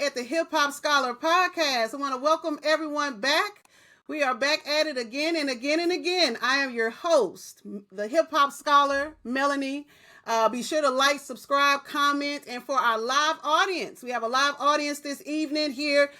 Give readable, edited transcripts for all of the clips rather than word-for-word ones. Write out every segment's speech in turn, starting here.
at the Hip Hop Scholar Podcast. I want to welcome everyone back. We are back at it again and again and again. I am your host, the Hip Hop Scholar, Melanie. Be sure to like, subscribe, comment, and for our live audience, we have a live audience this evening here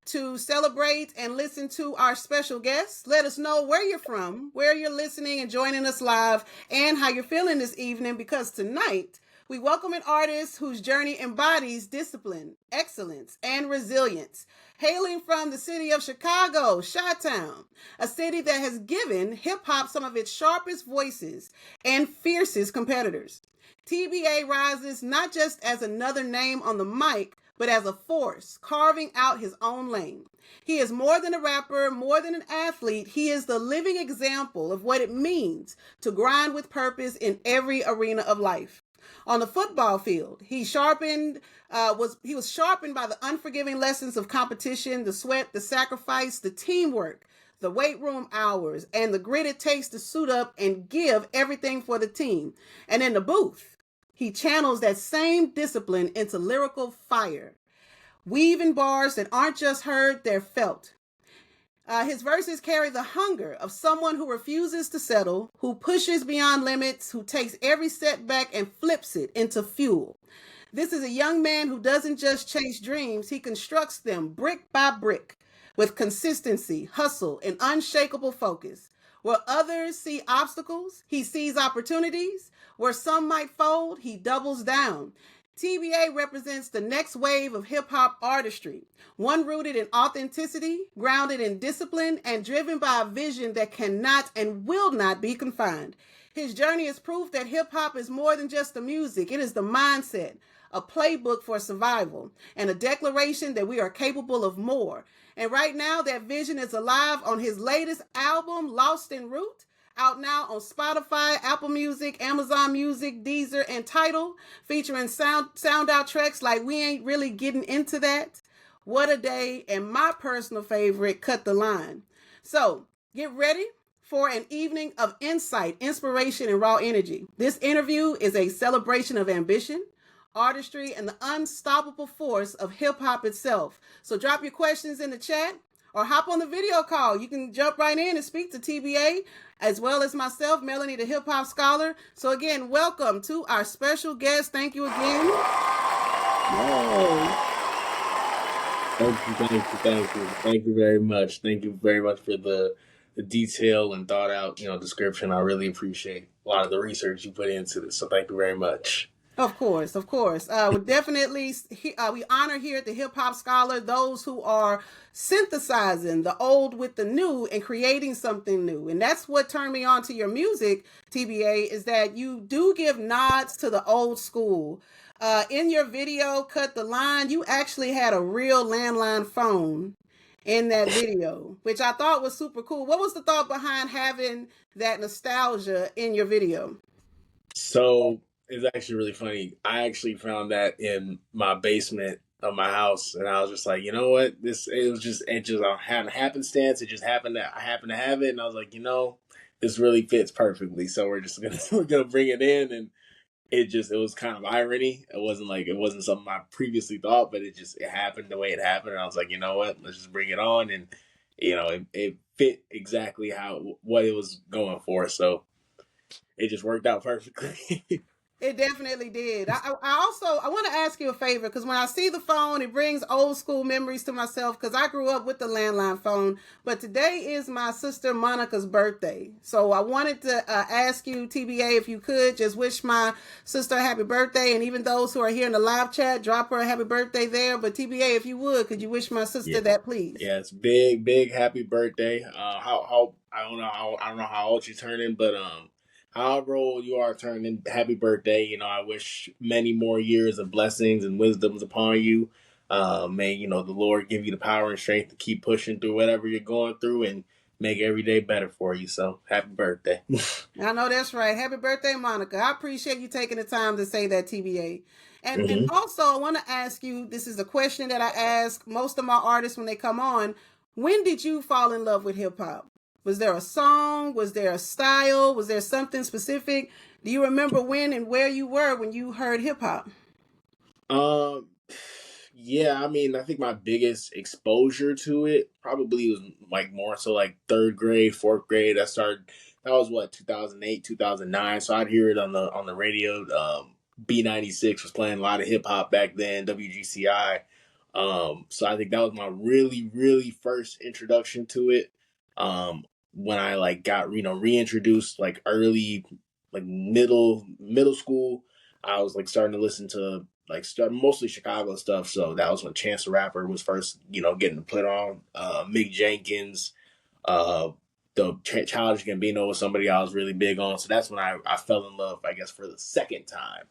to celebrate and listen to our special guests. Let us know where you're from, where you're listening and joining us live, and how you're feeling this evening, because tonight we welcome an artist whose journey embodies discipline, excellence, and resilience. Hailing from the city of Chicago, Chi-Town, a city that has given hip-hop some of its sharpest voices and fiercest competitors. TBA rises not just as another name on the mic, but as a force carving out his own lane. He is more than a rapper, more than an athlete. He is the living example of what it means to grind with purpose in every arena of life. On the football field, he was sharpened by the unforgiving lessons of competition, the sweat, the sacrifice, the teamwork, the weight room hours, and the grit it takes to suit up and give everything for the team. And in the booth, he channels that same discipline into lyrical fire, weaving bars that aren't just heard, they're felt. His verses carry the hunger of someone who refuses to settle, who pushes beyond limits, who takes every setback and flips it into fuel. This is a young man who doesn't just chase dreams, he constructs them brick by brick with consistency, hustle, and unshakable focus. Where others see obstacles, he sees opportunities. Where some might fold, he doubles down. TBA represents the next wave of hip-hop artistry, one rooted in authenticity, grounded in discipline, and driven by a vision that cannot and will not be confined. His journey is proof that hip-hop is more than just the music. It is the mindset, a playbook for survival, and a declaration that we are capable of more. And right now, that vision is alive on his latest album, Lost en Route, out now on Spotify, Apple Music, Amazon Music, Deezer, and Tidal, featuring standout tracks like We Ain't Really Getting Into That, What a Day, and my personal favorite, Cut the Line. So get ready for an evening of insight, inspiration, and raw energy. This interview is a celebration of ambition, artistry, and the unstoppable force of hip-hop itself. So drop your questions in the chat or hop on the video call. You can jump right in and speak to TBA, as well as myself, Melanie, the Hip Hop Scholar. So again, welcome to our special guest. Thank you again. Yay. Thank you very much. Thank you very much for the detail and thought out, description. I really appreciate a lot of the research you put into this. So thank you very much. Of course. We definitely, we honor here at the Hip Hop Scholar those who are synthesizing the old with the new and creating something new. And that's what turned me on to your music, TBA, is that you do give nods to the old school. In your video, Cut the Line, you actually had a real landline phone in that video, which I thought was super cool. What was the thought behind having that nostalgia in your video? So it's actually really funny. I actually found that in my basement of my house, and I was just like, you know what? It just had a happenstance. It just happened that I happened to have it, and I was like, this really fits perfectly. So we're gonna bring it in, and it was kind of irony. It wasn't something I previously thought, but it happened the way it happened, and I was like, you know what? Let's just bring it on, and it fit exactly what it was going for. So it just worked out perfectly. It definitely did. I want to ask you a favor, because when I see the phone, it brings old school memories to myself, because I grew up with the landline phone. But today is my sister Monica's birthday. So I wanted to ask you, TBA, if you could just wish my sister a happy birthday. And even those who are here in the live chat, drop her a happy birthday there. But TBA, if you would, could you wish my sister that, please? Yes, big happy birthday. How I don't know how old you're turning, but however old you are turning, happy birthday. I wish many more years of blessings and wisdoms upon you. May, the Lord give you the power and strength to keep pushing through whatever you're going through and make every day better for you. So happy birthday. I know that's right. Happy birthday, Monica. I appreciate you taking the time to say that, TBA. And also, I want to ask you, this is a question that I ask most of my artists when they come on. When did you fall in love with hip hop? Was there a song? Was there a style? Was there something specific? Do you remember when and where you were when you heard hip hop? Yeah, I mean, I think my biggest exposure to it probably was like more so like third grade, fourth grade. That was what 2008, 2009. So I'd hear it on the radio. B96 was playing a lot of hip hop back then. WGCI. So I think that was my really really first introduction to it. When I like got reintroduced like early like middle school, I was like starting to listen to like mostly Chicago stuff. So that was when Chance the Rapper was first, getting put on. Mick Jenkins, uh, the Childish Gambino was somebody I was really big on. So that's when I fell in love, I guess, for the second time.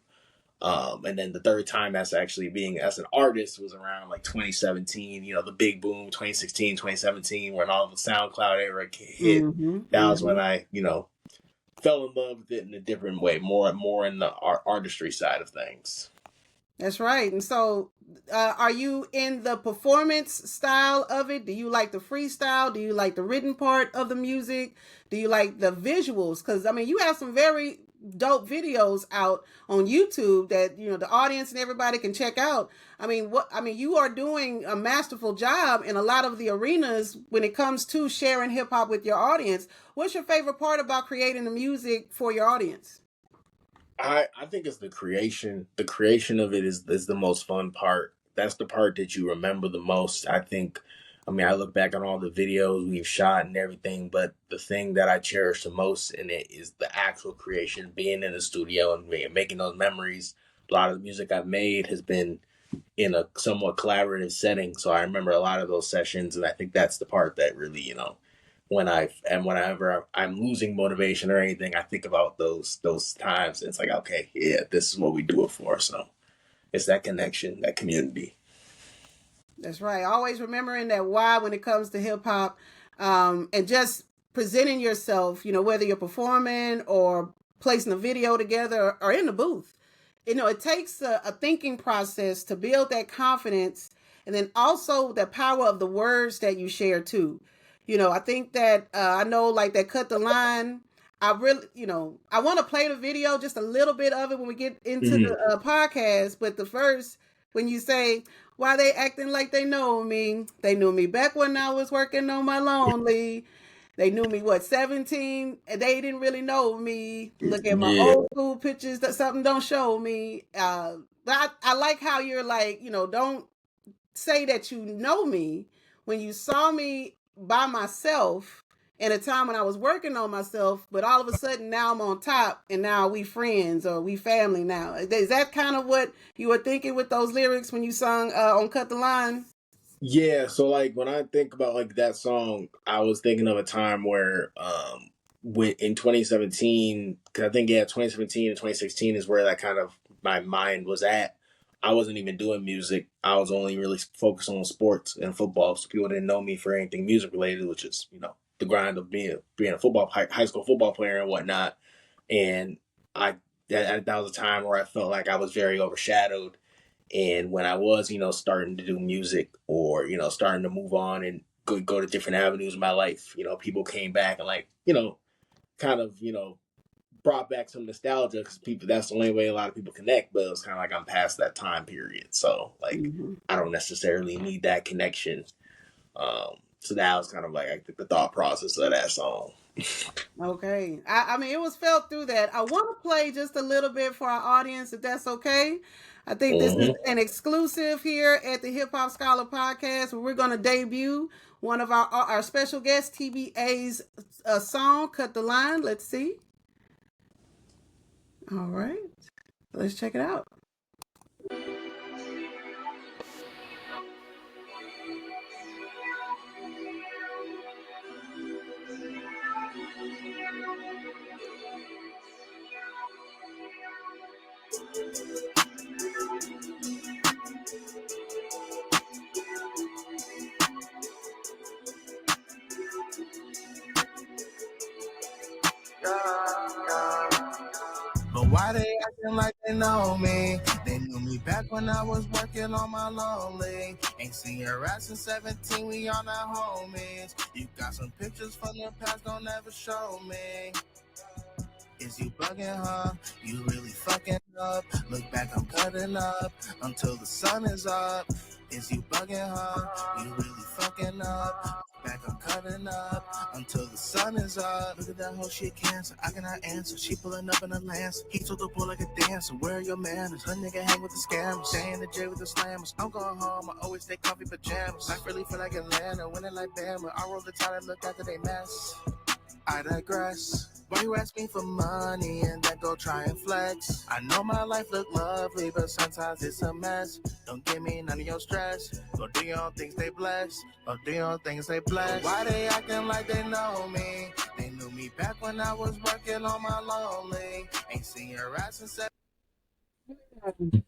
And then the third time as actually being as an artist was around like 2017, the big boom, 2016, 2017, when all the SoundCloud era hit. Mm-hmm, That was mm-hmm. when I, fell in love with it in a different way, more in the artistry side of things. That's right. And so, are you in the performance style of it? Do you like the freestyle? Do you like the written part of the music? Do you like the visuals? Because I mean, you have some very dope videos out on YouTube that the audience and everybody can check out. I mean, you are doing a masterful job in a lot of the arenas when it comes to sharing hip hop with your audience. What's your favorite part about creating the music for your audience? I think it's the creation. The creation of it is the most fun part. That's the part that you remember the most. I mean, I look back on all the videos we've shot and everything, but the thing that I cherish the most in it is the actual creation, being in the studio and making those memories. A lot of the music I've made has been in a somewhat collaborative setting, so I remember a lot of those sessions, and I think that's the part that really, whenever I'm losing motivation or anything, I think about those times. And it's like, okay, yeah, this is what we do it for. So it's that connection, that community. That's right. Always remembering that why when it comes to hip hop, and just presenting yourself, whether you're performing or placing a video together or in the booth. It takes a thinking process to build that confidence, and then also the power of the words that you share too. I think that I know like that cut the line. I really, I want to play the video, just a little bit of it when we get into Mm-hmm. the podcast. But the first, when you say, why they acting like they know me? They knew me back when I was working on my lonely. They knew me what 17, and they didn't really know me. Look at my Yeah. old school pictures that something don't show me. But I like how you're like, don't say that you know me when you saw me by myself in a time when I was working on myself, but all of a sudden now I'm on top and now we friends or we family now. Is that kind of what you were thinking with those lyrics when you sung on Cut the Line? Yeah, so like when I think about like that song, I was thinking of a time where when in 2017, cuz I think 2017 and 2016 is where that kind of my mind was at. I wasn't even doing music. I was only really focused on sports and football. So people didn't know me for anything music related, which is, the grind of being a high school football player and whatnot. And I that was a time where I felt like I was very overshadowed, and when I was, starting to do music or, starting to move on and go to different avenues in my life, people came back and like, kind of, brought back some nostalgia because people, that's the only way a lot of people connect. But it was kind of like I'm past that time period. So like, Mm-hmm. I don't necessarily need that connection. So that was kind of like the thought process of that song. Okay. I mean, it was felt through that. I want to play just a little bit for our audience, if that's okay. I think this is Mm-hmm. an exclusive here at the Hip Hop Scholar Podcast where we're going to debut one of our special guests, TBA's song, Cut the Line. Let's see. All right. Let's check it out. But why they acting like they know me? They knew me back when I was working on my lonely. Ain't seen your ass since 17, we on our homies. You got some pictures from the past, don't ever show me. Is you bugging, huh? You really fucking up. Look back, I'm cutting up until the sun is up. Is you bugging, huh? You really fucking up. Look back, I'm cutting up until the sun is up. Look at that whole shit cancer. I cannot answer. She pulling up in a lance. He told the bull like a dancer. Where are your manners? Her nigga hang with the scammers. Stay in the jail with the slammers. I'm going home. I always stay comfy pajamas. I really feel like Atlanta. Winning like Bama. I roll the tide and look after they mess. I digress. Why you ask me for money and then go try and flex? I know my life look lovely, but sometimes it's a mess. Don't give me none of your stress. Go do your own things, they bless. Go do your own things, they bless. Why they acting like they know me? They knew me back when I was working on my lonely. Ain't seen your ass in 7.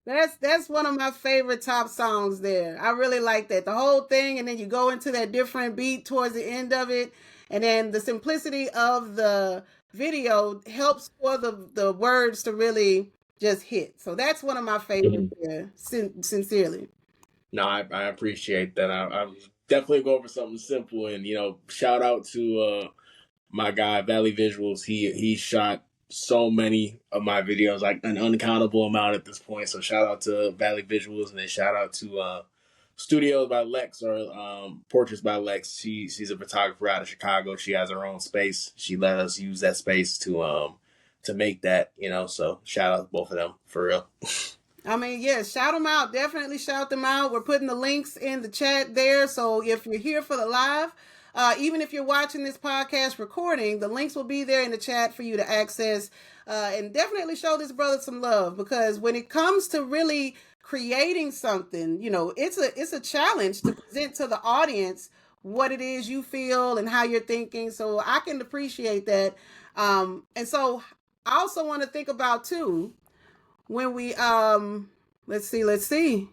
That's one of my favorite top songs there. I really like that. The whole thing, and then you go into that different beat towards the end of it. And then the simplicity of the video helps for the words to really just hit. So that's one of my favorites there, sincerely. No, I appreciate that. I definitely go over something simple, and shout out to my guy Valley Visuals. He shot so many of my videos, like an uncountable amount at this point. So shout out to Valley Visuals, and then shout out to Studios by Lex, or Portraits by Lex. She's a photographer out of Chicago. She has her own space. She let us use that space to make that. So shout out to both of them for real. I mean, yeah, shout them out. Definitely shout them out. We're putting the links in the chat there. So if you're here for the live, even if you're watching this podcast recording, the links will be there in the chat for you to access. And definitely show this brother some love, because when it comes to really creating something, it's a challenge to present to the audience what it is you feel and how you're thinking. So I can appreciate that. And so I also want to think about too, when we let's see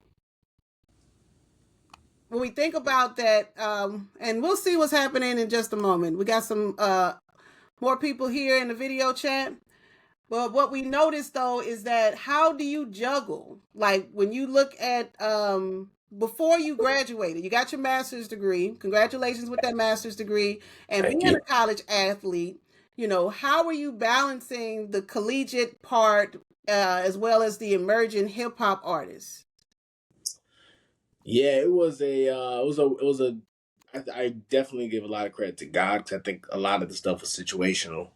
when we think about that, and we'll see what's happening in just a moment. We got some more people here in the video chat. But what we noticed though is that, how do you juggle? Like when you look at before you graduated, you got your master's degree. Congratulations with that master's degree. And Thank being you. a college athlete, how are you balancing the collegiate part as well as the emerging hip hop artists? Yeah, it was a. I definitely give a lot of credit to God, because I think a lot of the stuff was situational.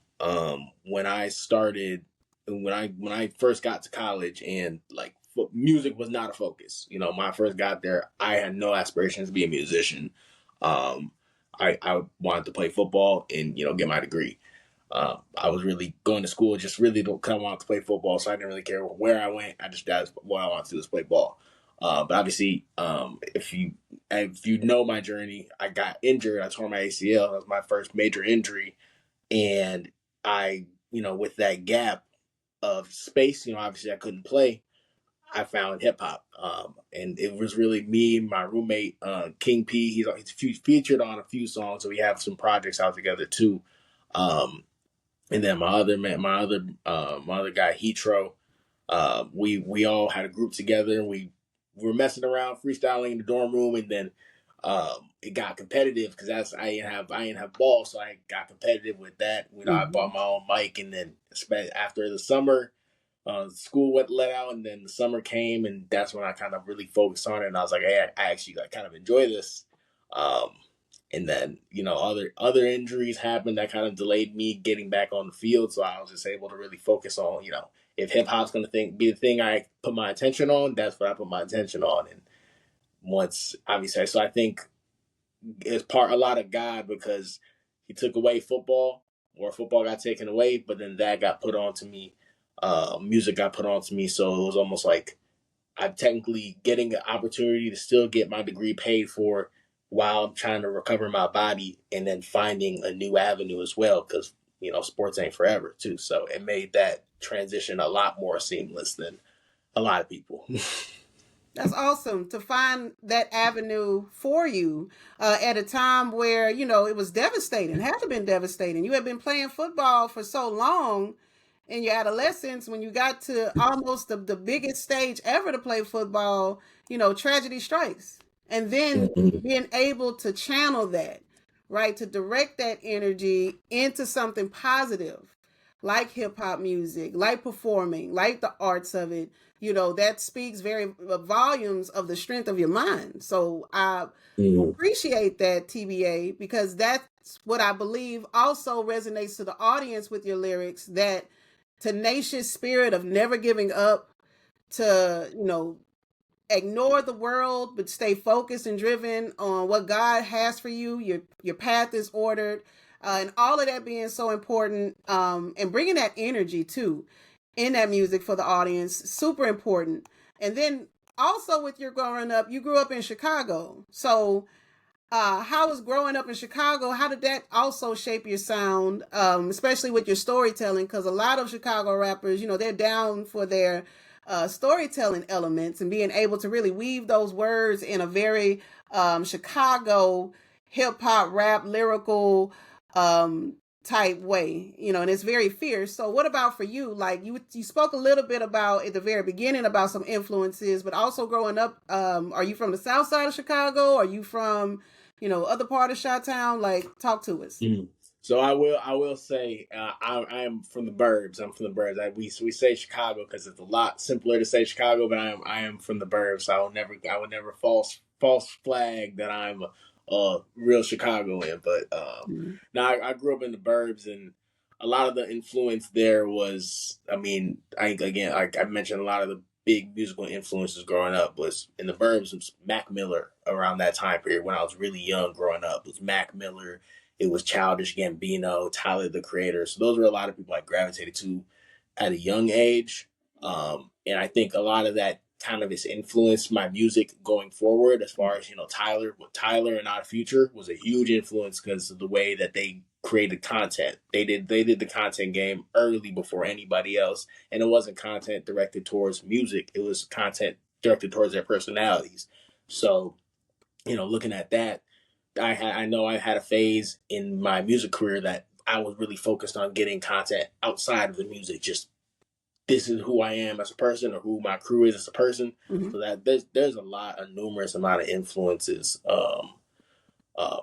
When I started, when I first got to college, and like music was not a focus. When I first got there, I had no aspirations to be a musician. I wanted to play football and get my degree. I was really going to school just really to come out to play football, so I didn't really care where I went. That's what I wanted to do, is play ball. But obviously, if you know my journey, I got injured. I tore my ACL. That was my first major injury, and I, with that gap of space, obviously I couldn't play. I found hip hop, and it was really me and my roommate King P. He's featured on a few songs, so we have some projects out together too. Um, and then my other guy Hetro, we all had a group together, and we were messing around freestyling in the dorm room, and then it got competitive, because I didn't have balls, so I got competitive with that. I bought my own mic, and then after the summer, school went let out, and then the summer came, and that's when I kind of really focused on it. And I was like, hey, I actually kind of enjoy this. Um, and then other injuries happened that kind of delayed me getting back on the field, so I was just able to really focus on, if hip hop's going to be the thing I put my attention on, that's what I put my attention on. And once, obviously, so I think it's a lot of God, because he took away football, or football got taken away, but then that got put onto me. Music got put onto me, so it was almost like I'm technically getting an opportunity to still get my degree paid for while I'm trying to recover my body, and then finding a new avenue as well, because sports ain't forever too. So it made that transition a lot more seamless than a lot of people. That's awesome to find that avenue for you at a time where, it was devastating. It had to have been devastating. You had been playing football for so long in your adolescence. When you got to almost the biggest stage ever to play football, tragedy strikes. And then being able to channel that, right, to direct that energy into something positive. like hip hop music, like performing, like the arts of it, that speaks very volumes of the strength of your mind. So I appreciate that, TBA, because that's what I believe also resonates to the audience with your lyrics, that tenacious spirit of never giving up, to, ignore the world, but stay focused and driven on what God has for you. Your path is ordered, and all of that being so important, and bringing that energy too in that music for the audience, super important. And then also with your growing up, you grew up in Chicago, so how was growing up in Chicago? How did that also shape your sound, especially with your storytelling? Because a lot of Chicago rappers, they're down for their storytelling elements and being able to really weave those words in a very Chicago hip hop, rap, lyrical type way, and it's very fierce. So what about for you? Like you spoke a little bit about at the very beginning about some influences, but also growing up, are you from the south side of Chicago? Are you from other part of Chi-Town? Like, talk to us. So I will say I am from the burbs. I'm from the burbs. We say Chicago because it's a lot simpler to say Chicago, but I am from the burbs. So I would never false flag that I'm a real Chicagoan. But now I grew up in the burbs, and a lot of the influence there was, I mean, I mentioned a lot of the big musical influences growing up was in the burbs. It was Mac Miller around that time period when I was really young growing up. It was Mac Miller. It was Childish Gambino, Tyler the Creator. So those were a lot of people I gravitated to at a young age. And I think a lot of that kind of has influenced my music going forward as far as, Tyler and Odd Future was a huge influence because of the way that they created content. They did the content game early before anybody else. And it wasn't content directed towards music. It was content directed towards their personalities. So, looking at that, I know I had a phase in my music career that I was really focused on getting content outside of the music. Just this is who I am as a person, or who my crew is as a person. So that there's a numerous amount of influences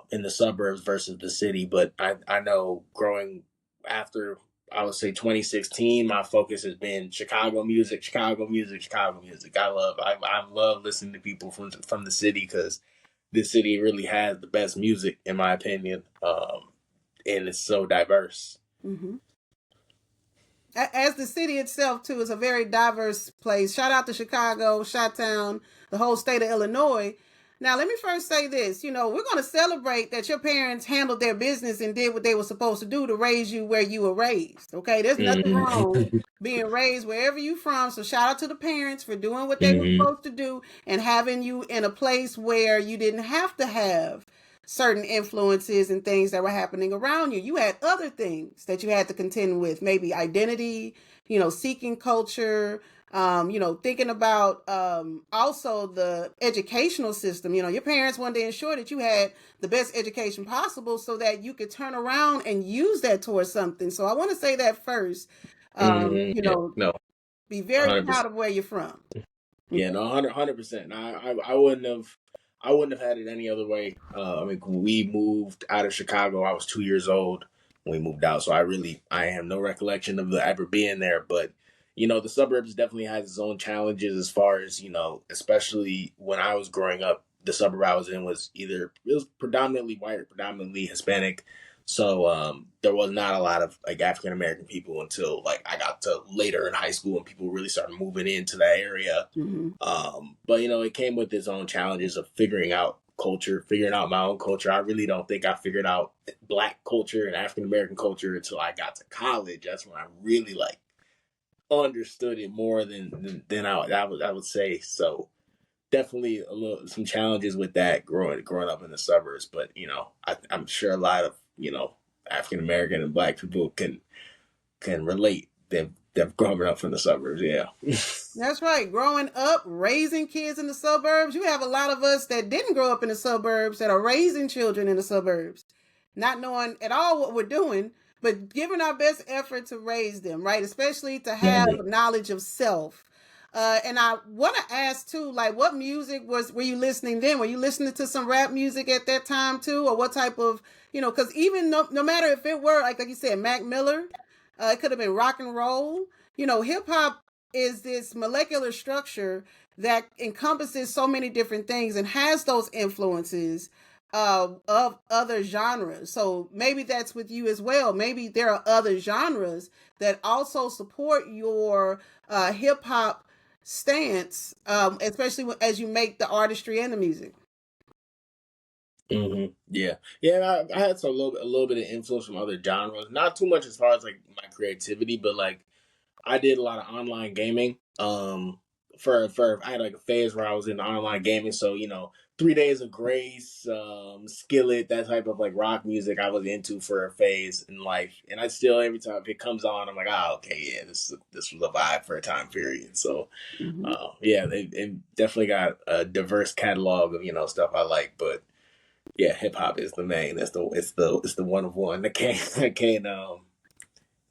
in the suburbs versus the city. But I know growing after, I would say 2016, my focus has been Chicago music, Chicago music, Chicago music. I love listening to people from the city because this city really has the best music, in my opinion, and it's so diverse. As the city itself, too, is a very diverse place. Shout out to Chicago, Chi-Town, the whole state of Illinois. Now, let me first say this. We're going to celebrate that your parents handled their business and did what they were supposed to do to raise you where you were raised. Okay, there's nothing wrong being raised wherever you're from. So shout out to the parents for doing what they were supposed to do and having you in a place where you didn't have to have certain influences and things that were happening around you. You had other things that you had to contend with, maybe identity, seeking culture, thinking about also the educational system. Your parents wanted to ensure that you had the best education possible so that you could turn around and use that towards something. So I want to say that first. No, be very 100%. proud of where you're from. Yeah, no, 100%. I wouldn't have had it any other way. When we moved out of Chicago, I was 2 years old when we moved out, so I have no recollection of ever being there. But the suburbs definitely has its own challenges as far as especially when I was growing up. The suburb I was in was predominantly white or predominantly Hispanic. So there was not a lot of African American people until I got to later in high school and people really started moving into that area. But it came with its own challenges of figuring out my own culture. I really don't think I figured out Black culture and African American culture until I got to college. That's when I really understood it more than I would say. So definitely some challenges with that growing up in the suburbs. But I'm sure a lot of African American and Black people can relate. They've grown up from the suburbs. Yeah. That's right. Growing up, raising kids in the suburbs. You have a lot of us that didn't grow up in the suburbs that are raising children in the suburbs, not knowing at all what we're doing, but giving our best effort to raise them, right? Especially to have knowledge of self. And I want to ask too, what music were you listening then? Were you listening to some rap music at that time too? Or what type of, because even no matter if it were, like you said, Mac Miller, It could have been rock and roll. Hip hop is this molecular structure that encompasses so many different things and has those influences of other genres. So maybe that's with you as well. Maybe there are other genres that also support your hip hop stance, especially as you make the artistry and the music. Yeah, yeah. I had a little bit of influence from other genres. Not too much as far as like my creativity, but like I did a lot of online gaming. For I had like a phase where I was in online gaming, so 3 Days of Grace, Skillet, that type of like rock music I was into for a phase in life, and I still every time it comes on, I'm like, okay, yeah, this was a vibe for a time period. So, yeah, it definitely got a diverse catalog of stuff I like, but yeah, hip hop is the main. It's the one of one.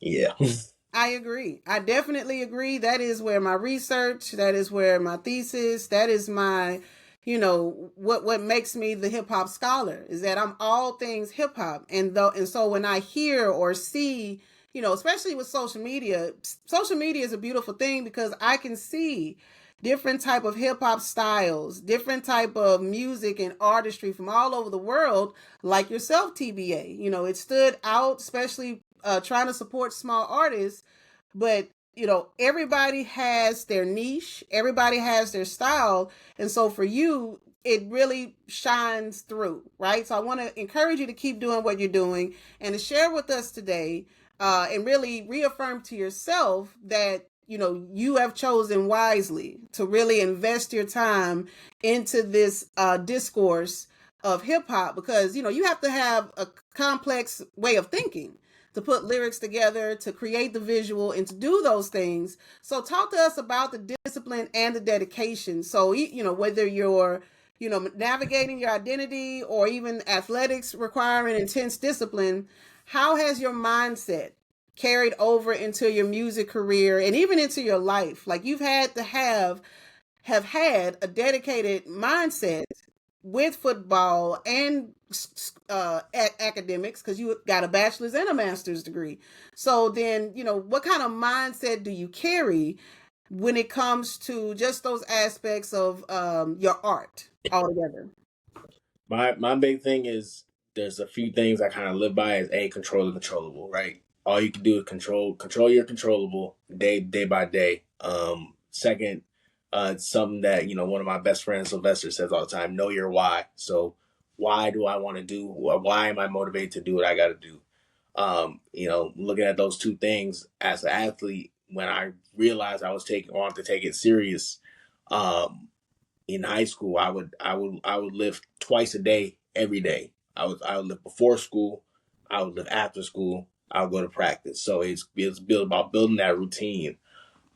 Yeah. I agree. I definitely agree. That is where my research, that is where my thesis, that is my, what makes me the hip hop scholar is that I'm all things hip hop. And so when I hear or see, especially with social media is a beautiful thing because I can see different type of hip hop styles, different type of music and artistry from all over the world, like yourself, TBA. It stood out, especially trying to support small artists, but everybody has their niche, everybody has their style, and so for you it really shines through, right? So I want to encourage you to keep doing what you're doing and to share with us today, and really reaffirm to yourself that you have chosen wisely to really invest your time into this discourse of hip hop because you have to have a complex way of thinking to put lyrics together, to create the visual, and to do those things. So talk to us about the discipline and the dedication. So, whether you're, navigating your identity or even athletics requiring intense discipline, how has your mindset carried over into your music career and even into your life? Like you've had to have had a dedicated mindset with football and academics because you got a bachelor's and a master's degree. So then, what kind of mindset do you carry when it comes to just those aspects of your art altogether? My big thing is there's a few things I kind of live by is control the controllable, right? All you can do is control your controllable day by day. Second, it's something that one of my best friends Sylvester says all the time: know your why. So why do I want to do? Why am I motivated to do what I got to do? Looking at those two things as an athlete, when I realized I wanted to take it serious, in high school, I would lift twice a day, every day. I would lift before school, I would lift after school, I would go to practice. So it's built about building that routine.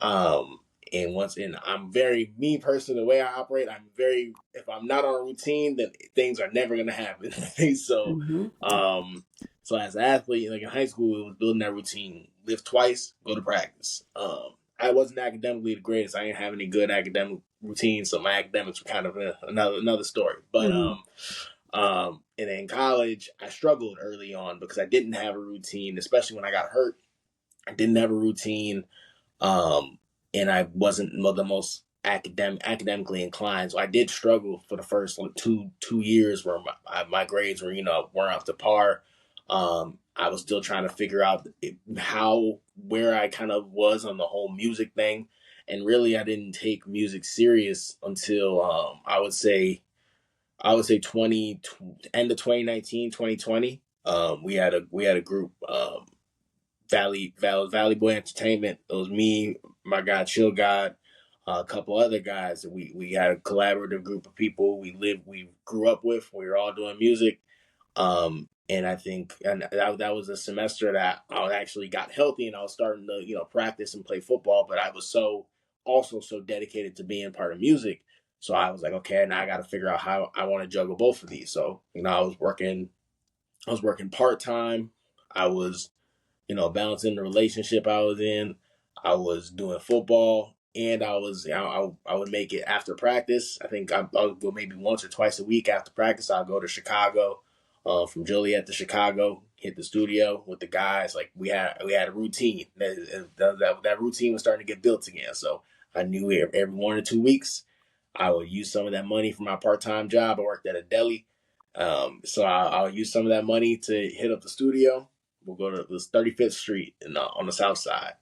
Um, and I'm very me person. The way I operate, I'm very if I'm not on a routine, then things are never gonna happen. so, Mm-hmm. um, so as an athlete, like in high school, it was building that routine. Lift twice, go to practice. I wasn't academically the greatest. I didn't have any good academic routines, so my academics were kind of another story. But and in college, I struggled early on because I didn't have a routine, especially when I got hurt. I didn't have a routine, and I wasn't the most academically inclined. So I did struggle for the first two years where my grades were weren't up to par. I was still trying to figure out where I kind of was on the whole music thing, and really I didn't take music serious until I would say 20 end of 2019, 2020. We had a group, Valley Boy Entertainment. It was me, my guy Chill God, a couple other guys. We had a collaborative group of people we grew up with. We were all doing music. And I think that was a semester that I actually got healthy and I was starting to practice and play football. But I was so dedicated to being part of music. So I was like, okay, now I got to figure out how I want to juggle both of these. So I was working part time. I was balancing the relationship I was in. I was doing football, and I would make it after practice. I think I would go maybe once or twice a week after practice. I'll go to Chicago, from Joliet to Chicago. Hit the studio with the guys. Like we had a routine. That routine was starting to get built again. So I knew every 1 or 2 weeks I would use some of that money for my part-time job. I worked at a deli. So I'll use some of that money to hit up the studio. We'll go to this 35th Street on the south side.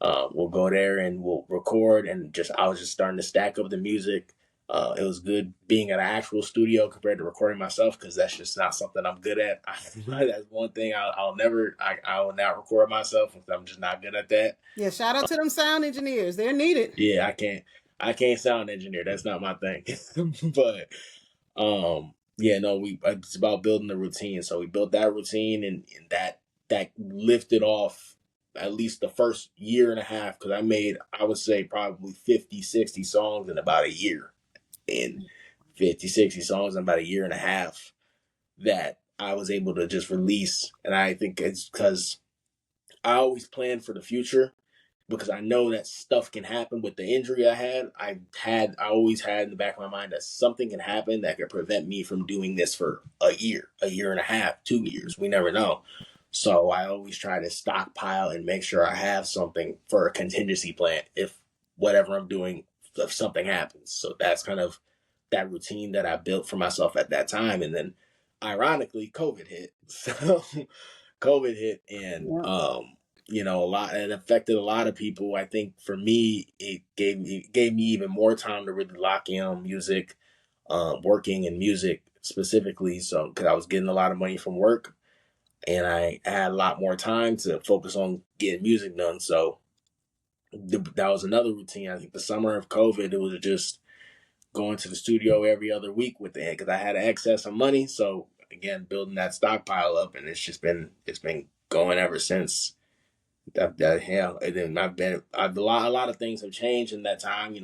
We'll go there and we'll record, and I was just starting to stack up the music. It was good being at an actual studio compared to recording myself, because that's just not something I'm good at. That's one thing I will not record myself, because I'm just not good at that. Yeah, shout out to them sound engineers. They're needed. Yeah, I can't sound engineer. That's not my thing. But yeah, no, it's about building the routine. So we built that routine, and that lifted off at least the first year and a half, because I would say probably 50, 60 songs in about a year. And 50, 60 songs in about a year and a half that I was able to just release. And I think it's because I always plan for the future, because I know that stuff can happen. With the injury I had, I always had in the back of my mind that something can happen that could prevent me from doing this for a year and a half, 2 years. We never know. So I always try to stockpile and make sure I have something for a contingency plan if whatever I'm doing, if something happens. So that's kind of that routine that I built for myself at that time. And then ironically, COVID hit. So COVID hit, and it affected a lot of people. I think for me, it gave me even more time to really lock in on music, working in music specifically. So because I was getting a lot of money from work, and I had a lot more time to focus on getting music done. So that was another routine. I think the summer of COVID, it was just going to the studio every other week with it, because I had an excess of money. So again, building that stockpile up, and it's been going ever since. And then a lot of things have changed in that time.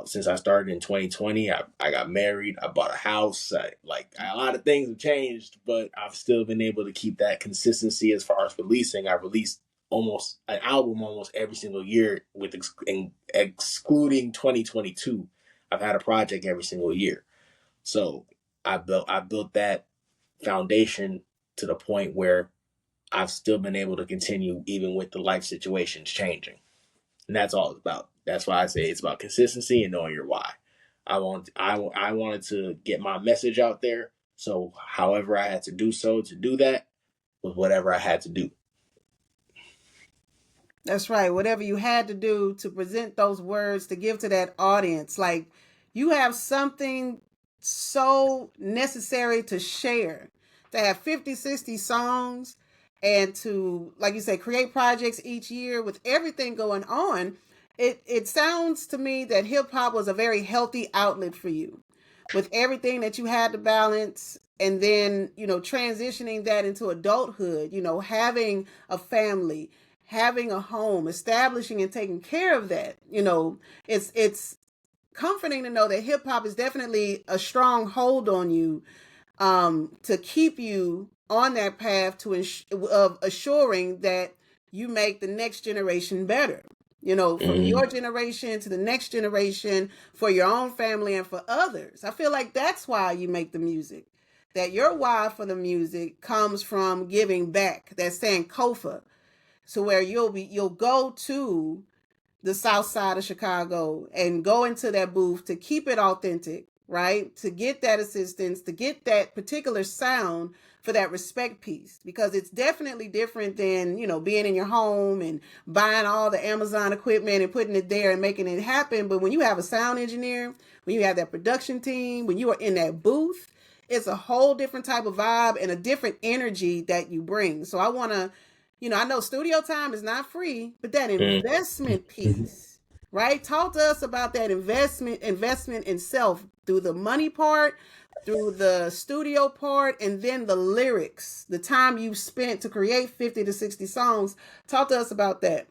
Since I started in 2020, I got married, I bought a house. A lot of things have changed, but I've still been able to keep that consistency as far as releasing. I released almost an album almost every single year, with excluding 2022. I've had a project every single year. So I built that foundation to the point where I've still been able to continue even with the life situations changing. And that's all it's about. That's why I say it's about consistency and knowing your why. I wanted to get my message out there. So however I had to do so to do that was whatever I had to do. That's right. Whatever you had to do to present those words to give to that audience. Like, you have something so necessary to share. To have 50, 60 songs, and to, like you say, create projects each year with everything going on. It sounds to me that hip hop was a very healthy outlet for you, with everything that you had to balance, and then, transitioning that into adulthood, having a family, having a home, establishing and taking care of that. It's comforting to know that hip hop is definitely a strong hold on you, to keep you on that path of assuring that you make the next generation better. From your generation to the next generation, for your own family and for others. I feel like that's why you make the music. That your why for the music comes from giving back. That Sankofa. So where you'll go to the south side of Chicago and go into that booth to keep it authentic, right? To get that assistance, to get that particular sound for that respect piece, because it's definitely different than, being in your home and buying all the Amazon equipment and putting it there and making it happen. But when you have a sound engineer, when you have that production team, when you are in that booth, it's a whole different type of vibe and a different energy that you bring. So I want to, I know studio time is not free, but that investment piece, right? Talk to us about that investment in self, through the money part, through the studio part, and then the lyrics, the time you spent to create 50 to 60 songs. Talk to us about that.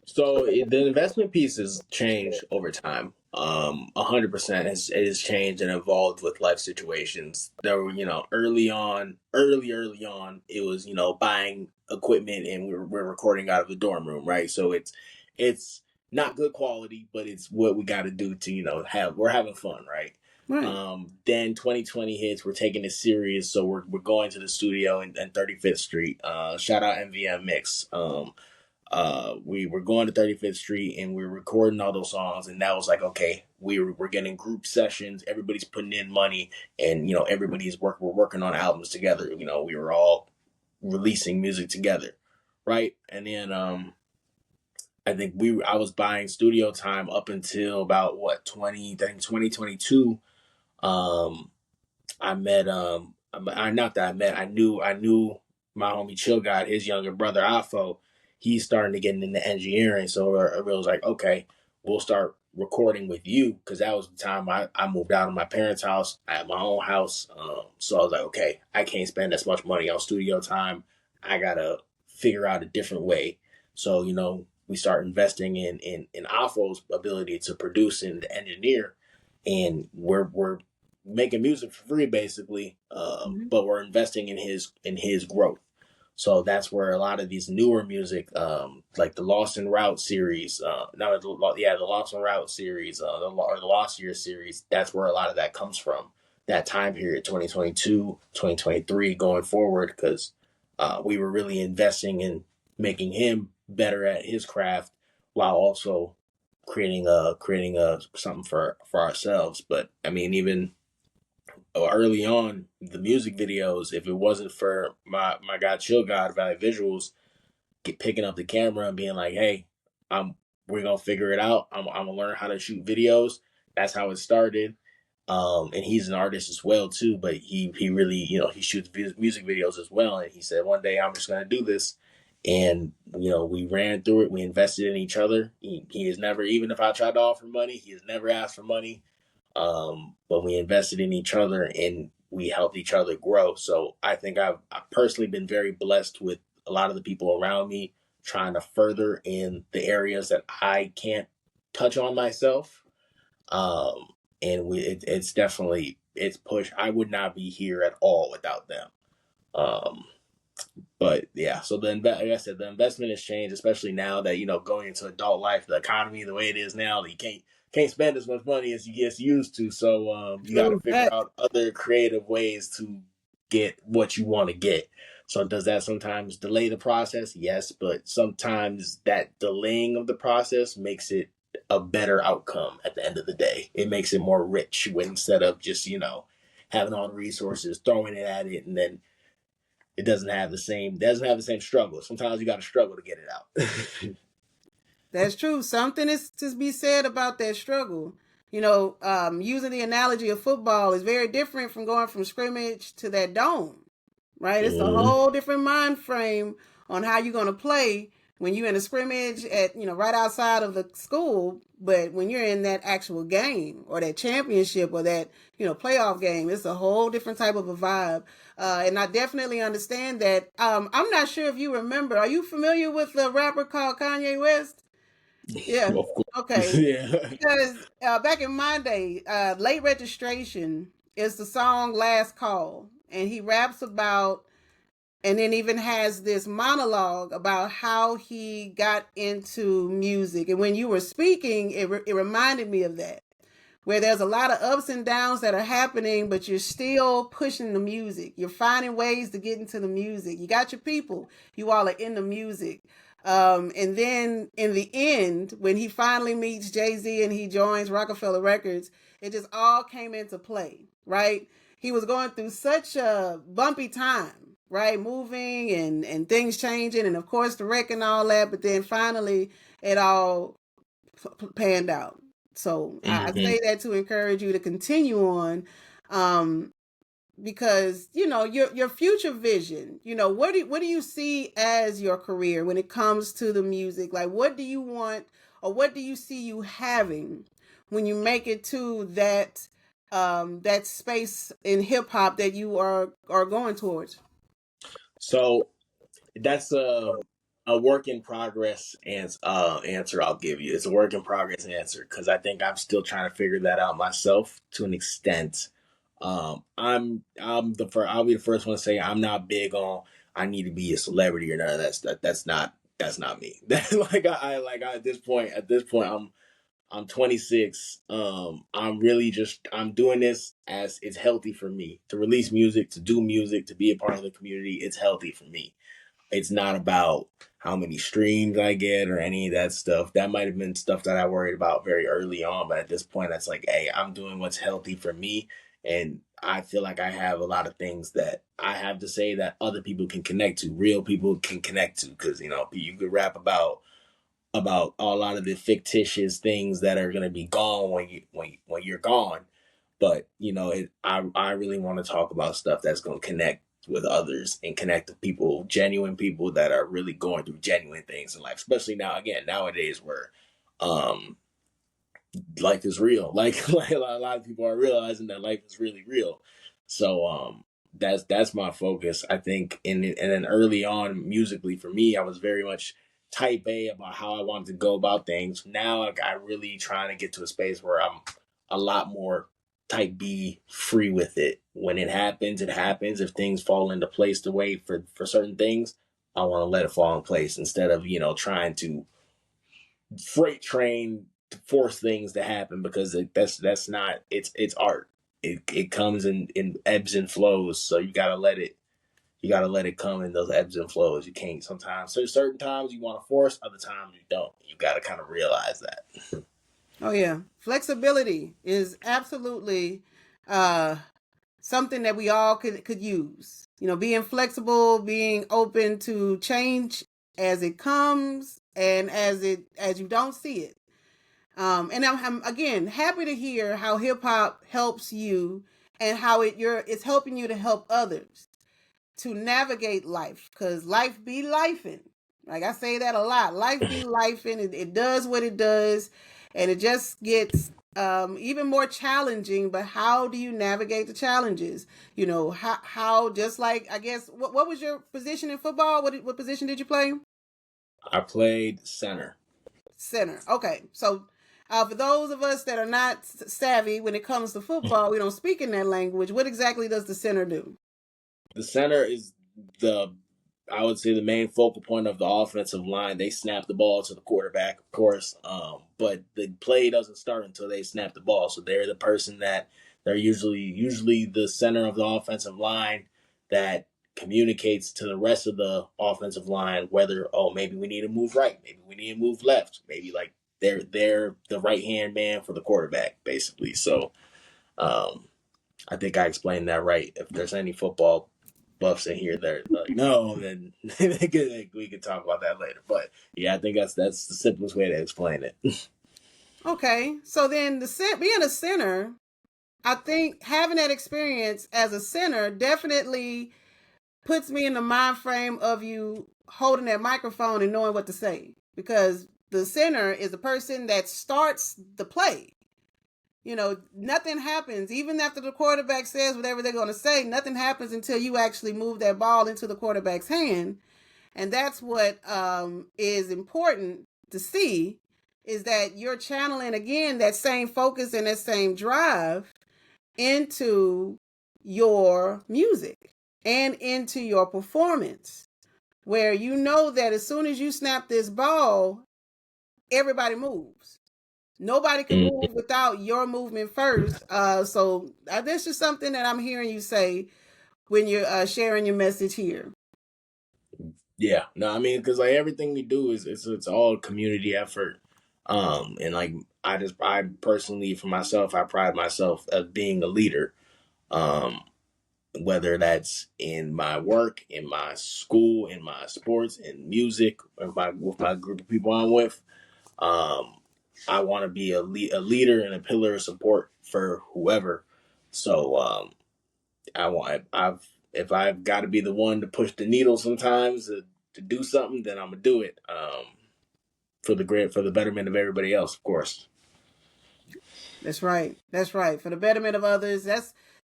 So the investment piece has changed over time. 100% has changed and evolved with life situations. There were, early on, it was, buying equipment, and we're recording out of the dorm room, right? So it's not good quality, but it's what we got to do to, we're having fun, right? Right. Then 2020 hits. We're taking it serious, so we're going to the studio in 35th Street. Shout out MVM Mix. We were going to 35th Street and we were recording all those songs, and that was like, okay, we're getting group sessions. Everybody's putting in money, and we're working on albums together. We were all releasing music together, right? And then I think I was buying studio time up until about what 2022. Um, I met I knew my homie Chill God, his younger brother Afo. He's starting to get into engineering, so I was like, okay, we'll start recording with you, because that was the time I moved out of my parents' house. I had my own house, so I was like, okay, I can't spend as much money on studio time. I gotta figure out a different way. So we start investing in Afo's ability to produce and to engineer, and we're making music for free basically, but we're investing in his growth. So that's where a lot of these newer music, like the Lost en Route series, the Lost en Route series, the Lost Year series, that's where a lot of that comes from. That time period, 2022, 2023, going forward, because we were really investing in making him better at his craft, while also creating a something for ourselves. But I mean, even early on, the music videos, if it wasn't for my guy Chill God Valley Visuals picking up the camera and being like, hey, we're gonna figure it out. I'm gonna learn how to shoot videos. That's how it started. And he's an artist as well too, but he really, he shoots music videos as well. And he said, one day I'm just gonna do this. And we ran through it. We invested in each other. He has never, even if I tried to offer money, he has never asked for money. But we invested in each other and we helped each other grow. So I think I've personally been very blessed with a lot of the people around me, trying to further in the areas that I can't touch on myself. And it's definitely, it's pushed. I would not be here at all without them. Um, but yeah, so like I said, the investment has changed, especially now that going into adult life, the economy the way it is now, you can't spend as much money as you get used to. So you got to True. figure out other creative ways to get what you want to get. So does that sometimes delay the process? Yes, but sometimes that delaying of the process makes it a better outcome at the end of the day. It makes it more rich, when instead of just having all the resources, throwing it at it, and then it doesn't have the same struggle. Sometimes you got to struggle to get it out. That's true. Something is to be said about that struggle. Using the analogy of football is very different from going from scrimmage to that dome, right? It's a Mm-hmm. whole different mind frame on how you're going to play when you're in a scrimmage at, right outside of the school. But when you're in that actual game or that championship or that, playoff game, it's a whole different type of a vibe. And I definitely understand that. I'm not sure if you remember. Are you familiar with the rapper called Kanye West? Yeah. Of course. Okay. Yeah. Because back in my day, Late Registration is the song Last Call. And he raps about, and then even has this monologue about how he got into music. And when you were speaking, it reminded me of that, where there's a lot of ups and downs that are happening, but you're still pushing the music. You're finding ways to get into the music. You got your people. You all are in the music. And then in the end, when he finally meets Jay-Z and he joins Rockefeller Records, it just all came into play, right? He was going through such a bumpy time, right? Moving and things changing, and of course the wreck and all that, but then finally it all panned out. So I Mm-hmm. say that to encourage you to continue on, um, because your future vision. What do you see as your career when it comes to the music? Like, what do you want, or what do you see you having when you make it to that space in hip hop that you are going towards? So that's a work in progress answer I'll give you. It's a work in progress answer, because I think I'm still trying to figure that out myself to an extent. I'll be the first one to say I'm not big on I need to be a celebrity or none of that stuff. That's not me. At this point I'm 26. I'm really just I'm doing this as it's healthy for me to release music, to do music, to be a part of the community. It's healthy for me. It's not about how many streams I get or any of that stuff. That might have been stuff that I worried about very early on, but at this point, that's like, hey, I'm doing what's healthy for me, and I feel like I have a lot of things that I have to say that other people can connect to, real people can connect to, because you could rap about a lot of the fictitious things that are going to be gone when you're gone, but I really want to talk about stuff that's going to connect with others and connect to people, genuine people that are really going through genuine things in life, especially nowadays where um life is real. Like a lot of people are realizing that life is really real. So that's my focus. I think and then early on musically for me, I was very much type A about how I wanted to go about things. Now like, I really trying to get to a space where I'm a lot more type B free with it. When it happens, it happens. If things fall into place the way for certain things, I want to let it fall in place instead of, trying to freight train to force things to happen, because that's not it's art. It comes in ebbs and flows, so you gotta let it come in those ebbs and flows. You can't sometimes, so certain times you want to force, other times you don't. You gotta kind of realize that. Oh yeah, flexibility is absolutely uh, something that we all could use. Being flexible, being open to change as it comes and as you don't see it. And I'm again happy to hear how hip hop helps you and how it's helping you to help others to navigate life, because life be lifing. Like I say that a lot. Life be lifing. It does what it does, and it just gets even more challenging. But how do you navigate the challenges? How just like I guess what was your position in football? What position did you play? I played center. Center. Okay, so. For those of us that are not savvy when it comes to football, we don't speak in that language. What exactly does the center do? The center is the I would say the main focal point of the offensive line. They snap the ball to the quarterback, of course, but the play doesn't start until they snap the ball. So they're the person that they're usually the center of the offensive line that communicates to the rest of the offensive line whether, maybe we need to move right, maybe we need to move left, maybe like they're the right hand man for the quarterback basically. So um, I think I explained that right. If there's any football buffs in here, they're like, no, then we could talk about that later. But yeah, I think that's the simplest way to explain it. Okay, so then being a center, I think having that experience as a center definitely puts me in the mind frame of you holding that microphone and knowing what to say, because the center is the person that starts the play. Nothing happens even after the quarterback says whatever they're going to say. Nothing happens until you actually move that ball into the quarterback's hand, and that's what is important to see, is that you're channeling again that same focus and that same drive into your music and into your performance, where you know that as soon as you snap this ball, everybody moves. Nobody can move without your movement first. So that's just something that I'm hearing you say when you're sharing your message here. Yeah, no, I mean, because like everything we do is it's all community effort. And like I personally for myself, I pride myself as being a leader. Um, whether that's in my work, in my school, in my sports, in music, with my group of people I'm with. Um, I want to be a leader and a pillar of support for whoever. So if I've got to be the one to push the needle sometimes to do something, then I'm gonna do it. For the betterment of everybody else, of course. That's right. That's right. For the betterment of others.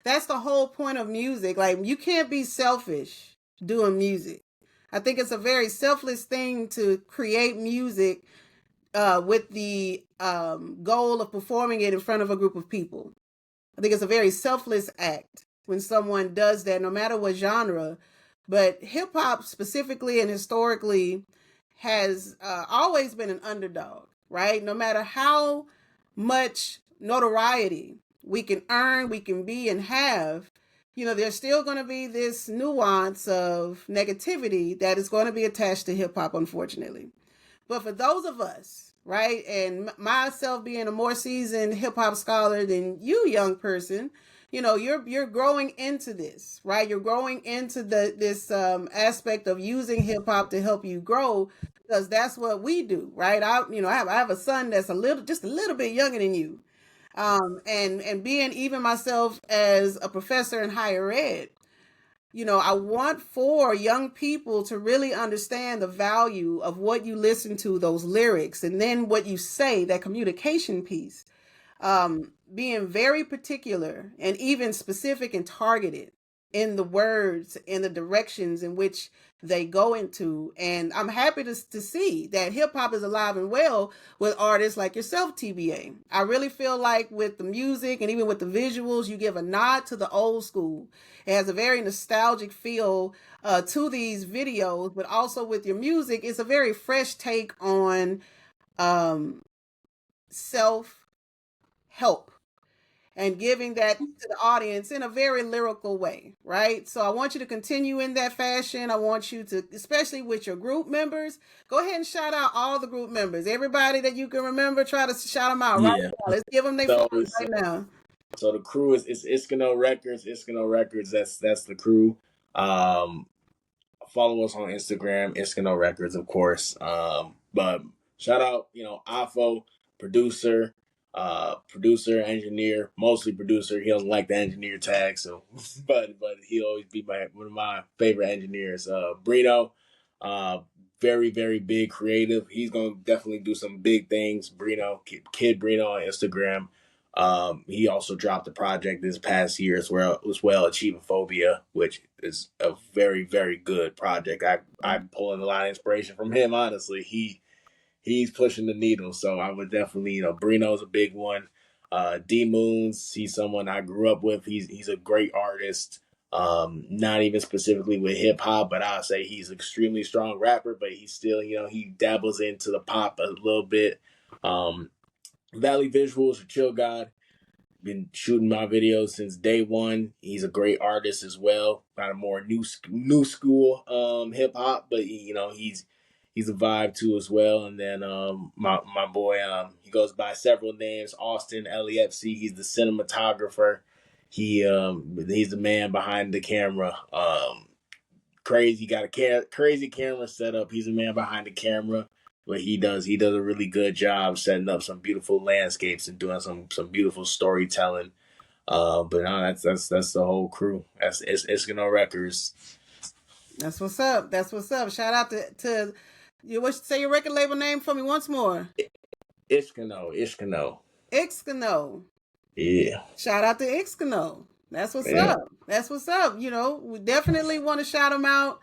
That's the whole point of music. Like, you can't be selfish doing music. I think it's a very selfless thing to create music with the goal of performing it in front of a group of people. I think it's a very selfless act when someone does that, no matter what genre. But hip hop specifically and historically has always been an underdog, right? No matter how much notoriety we can earn, we can be and have, there's still going to be this nuance of negativity that is going to be attached to hip hop, unfortunately. But for those of us, right, and myself being a more seasoned hip hop scholar than you, young person, you're growing into this, right? You're growing into this aspect of using hip hop to help you grow, because that's what we do, right? I have a son that's just a little bit younger than you, and being even myself as a professor in higher ed, I want for young people to really understand the value of what you listen to, those lyrics, and then what you say, that communication piece, being very particular and even specific and targeted in the words and the directions in which they go into. And I'm happy to see that hip hop is alive and well with artists like yourself, TBA. I really feel like with the music and even with the visuals, you give a nod to the old school. It has a very nostalgic feel to these videos, but also with your music, it's a very fresh take on self-help and giving that to the audience in a very lyrical way, right? So I want you to continue in that fashion. I want you to, especially with your group members, go ahead and shout out all the group members. Everybody that you can remember, try to shout them out right now. Let's give them their flowers right now. So the crew is Iskano Records. Iskano Records, that's the crew. Follow us on Instagram, Iskano Records, of course. But shout out, Afo, producer, engineer, mostly producer. He doesn't like the engineer tag, so but he'll always be one of my favorite engineers. Brino, very, very big creative. He's gonna definitely do some big things. Brino, Kid Brino on Instagram. He also dropped a project this past year as well, Achievophobia, which is a very, very good project. I'm pulling a lot of inspiration from him, honestly. He's pushing the needle, so I would definitely, Brino's a big one. D Moons, he's someone I grew up with. He's a great artist. Not even specifically with hip hop, but I'll say he's an extremely strong rapper, but he's still, he dabbles into the pop a little bit. Valley Visuals, or Chill God, been shooting my videos since day one. He's a great artist as well. Kind of more new school hip hop, but he's a vibe too as well. And then my boy, he goes by several names. Austin LEFC. He's the cinematographer. He's the man behind the camera. Crazy, got a crazy camera setup. He's the man behind the camera. But he does a really good job setting up some beautiful landscapes and doing some beautiful storytelling. But no, that's the whole crew. It's Iskano Records. That's what's up. Shout out to you. Say your record label name for me once more. Iskano. Yeah. Shout out to Iskano. That's what's up. We definitely want to shout them out.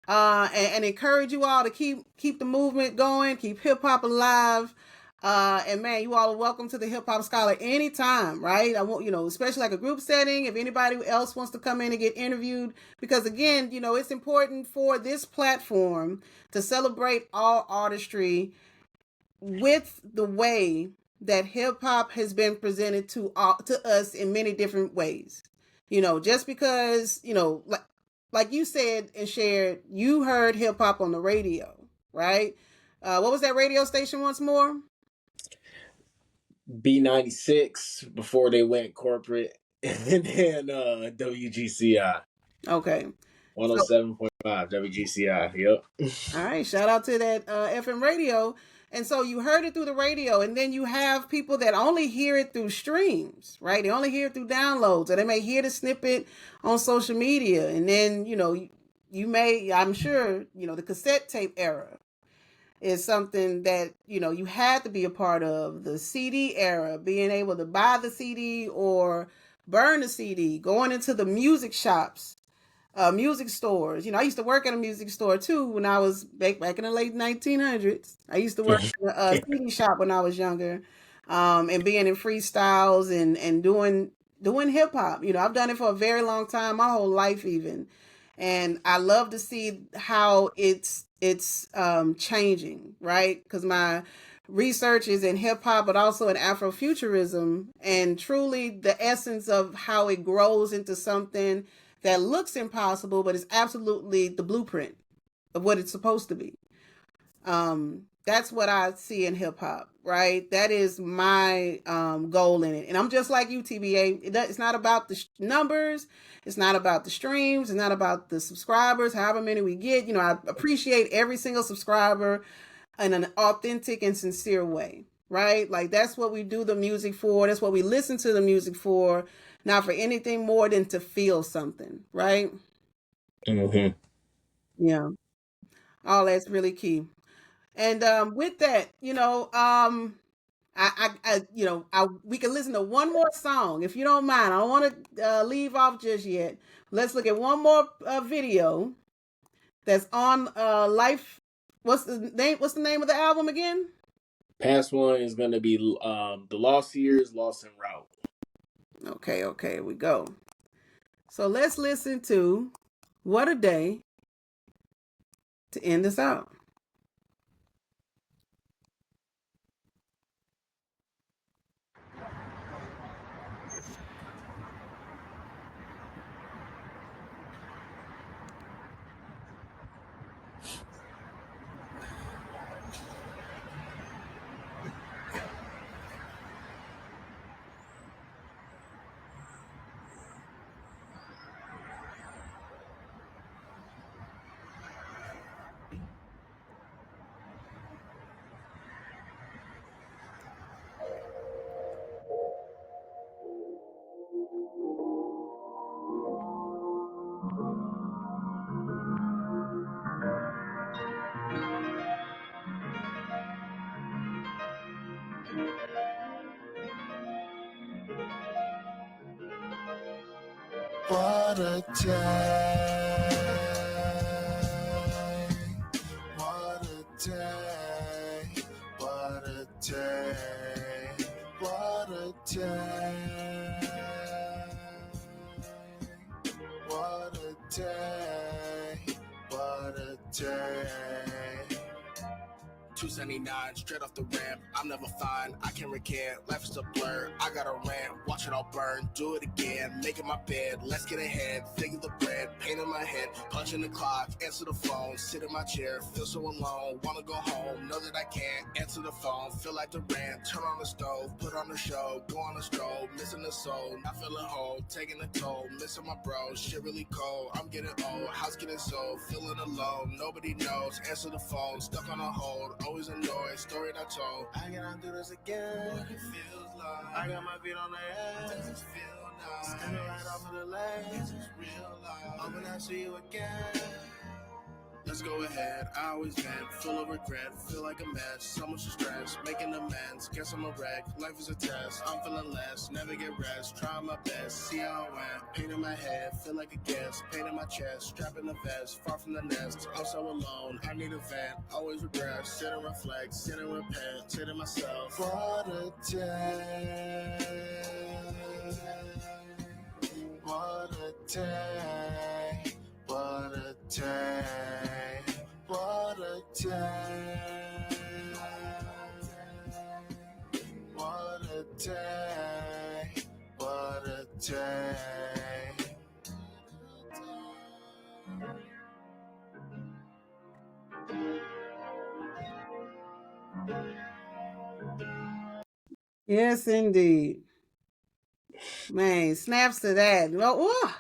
And encourage you all to keep the movement going, keep hip hop alive. And man, you all are welcome to the Hip Hop Scholar anytime, right? I want, especially like a group setting, if anybody else wants to come in and get interviewed, because again, it's important for this platform to celebrate all artistry with the way that hip hop has been presented to us in many different ways. Just because, like you said and shared, you heard hip hop on the radio, right? What was that radio station once more? B96 before they went corporate, and then WGCI. Okay. 107.5 WGCI. Yep. All right. Shout out to that FM radio. And so you heard it through the radio, and then you have people that only hear it through streams, right? They only hear it through downloads, or they may hear the snippet on social media. And then, you may, I'm sure, the cassette tape era is something that, you had to be a part of. The CD era, being able to buy the CD or burn the CD, going into the music shops, music stores. I used to work at a music store too when I was back in the late 1900s. I used to work in a CD shop when I was younger, and being in freestyles and doing hip hop. I've done it for a very long time, my whole life even, and I love to see how it's changing, right? Because my researches in hip hop, but also in Afrofuturism, and truly the essence of how it grows into something that looks impossible, but is absolutely the blueprint of what it's supposed to be. That's what I see in hip hop, right? That is my goal in it. And I'm just like you, TBA. It's not about the numbers. It's not about the streams. It's not about the subscribers, however many we get. I appreciate every single subscriber in an authentic and sincere way, right? Like that's what we do the music for. That's what we listen to the music for. Not for anything more than to feel something, right? Mm-hmm. Yeah. All that's really key. And with that, we can listen to one more song if you don't mind. I don't want to leave off just yet. Let's look at one more video that's on Life. What's the name? What's the name of the album again? Past one is going to be The Lost Years, Lost en Route. Okay, here we go. So let's listen to What a Day to end this out. What a day. What a day. What a day. What a day. What a day. What a day. 279, straight off the ramp. I'm never fine, I can't recant. Life is a blur, I got a rant. Watch it all burn, do it again. Making my bed, let's get ahead. Figure the bread, pain in my head. Punching the clock, answer the phone. Sit in my chair, feel so alone. Wanna go home, know that I can't. Answer the phone, feel like the rant. Turn on the stove, put on the show. Go on a stroll, missing the soul. Not feeling whole, taking a toll. Missing my bros, shit really cold. I'm getting old, house getting sold. Feeling alone, nobody knows. Answer the phone, stuck on a hold. Always annoyed, story not told. I cannot do this again. What it feels like. I got my feet on the edge. Does this feel nice? Stepping right off of the lane. This is real life. Hoping I see you again. Let's go ahead, I always vent, full of regret, feel like a mess, so much stress, making amends, guess I'm a wreck, life is a test, I'm feeling less, never get rest, trying my best, see how I went, pain in my head, feel like a guest, pain in my chest, strap in the vest, far from the nest, I'm so alone, I need a vent, always regret, sit and reflect, sit and repent, sit in myself, what a day, what a day. What a day, what a day, what a day, what a day. Yes, indeed. Man, snaps to that. Oh,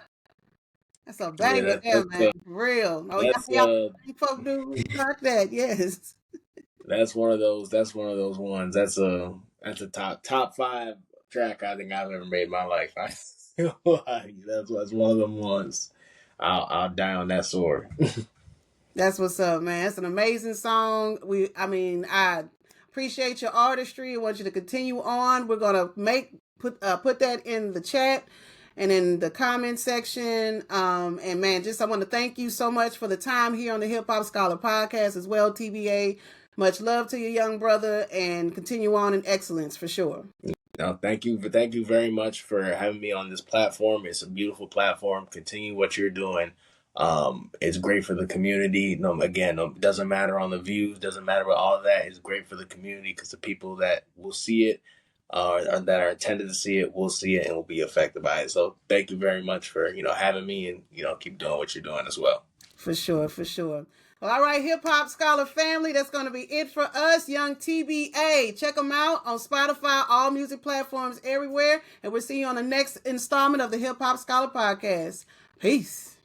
that's a banger there, man. Real. Oh, y'all folk do rock that. Yes. That's one of those. That's one of those ones. That's a top 5 track I think I've ever made in my life. That's one of them ones. I'll die on that sword. That's what's up, man. It's an amazing song. I appreciate your artistry. I want you to continue on. We're gonna put that in the chat and in the comment section. And man, I want to thank you so much for the time here on the Hip Hop Scholar Podcast as well, TBA. Much love to your young brother, and continue on in excellence for sure. No, thank you very much for having me on this platform. It's a beautiful platform. Continue what you're doing. It's great for the community. No, again, no, doesn't matter on the views, doesn't matter about all of that. It's great for the community because the people that will see it, or that are intended to see it, will see it and will be affected by it. So thank you very much for having me, and keep doing what you're doing as well. For sure, for sure. Well, all right, Hip Hop Scholar family, that's going to be it for us, Young TBA. Check them out on Spotify, all music platforms, everywhere. And we'll see you on the next installment of the Hip Hop Scholar Podcast. Peace.